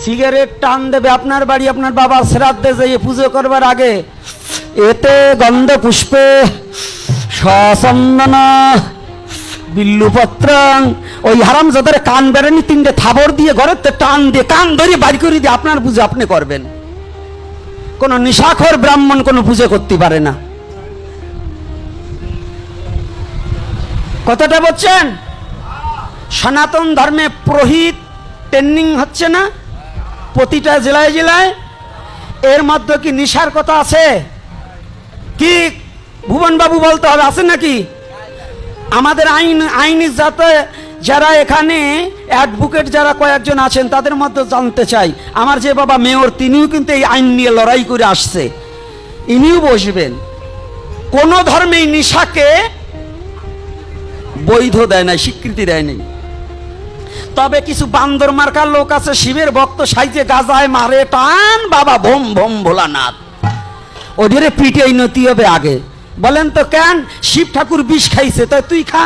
Cigarette টান দেবে আপনার বাড়ি আপনার বাবার শ্রাদ্ধে যেয়ে পুজো করবার আগে, এতে গন্ধ পুষ্পে সচন্দন বিল্লুপত্র, ওই হারামজাদার কান বেড়ানি তিনটে থাবর দিয়ে ঘরের তো টান দিয়ে কান ধরে বাড়ি করে দিয়ে আপনার পুজো আপনি করবেন। কোন নিশাখর ব্রাহ্মণ কোনো পুজো করতে পারে না। কথাটা বলছেন? সনাতন ধর্মে পুরোহিত ট্রেনিং হচ্ছে না প্রতিটা জেলায় জেলায়? এর মধ্যে কি নিশার কথা আছে কি ভুবনবাবু বলতে হবে, আছে নাকি? আমাদের আইনি যাতে যারা এখানে অ্যাডভোকেট যারা কয়েকজন আছেন তাদের মধ্যে জানতে চাই, আমার যে বাবা মেয়র তিনিও কিন্তু এই আইন নিয়ে লড়াই করে আসছে, ইনিও বসবেন। কোন ধর্মেই নিশাকে বৈধ দেয় নাই, স্বীকৃতি দেয় নাই। তবে কিছু বান্দর মার্কার লোক আছে, শিবের ভক্ত সাইজে গাজায় মারে টান, বাবা ভোম ভোম ভোলানাথ, ওদের পিঠে নতি হবে আগে। বলেন তো কেন? শিব ঠাকুর বিষ খাইছে, তাই তুই খা।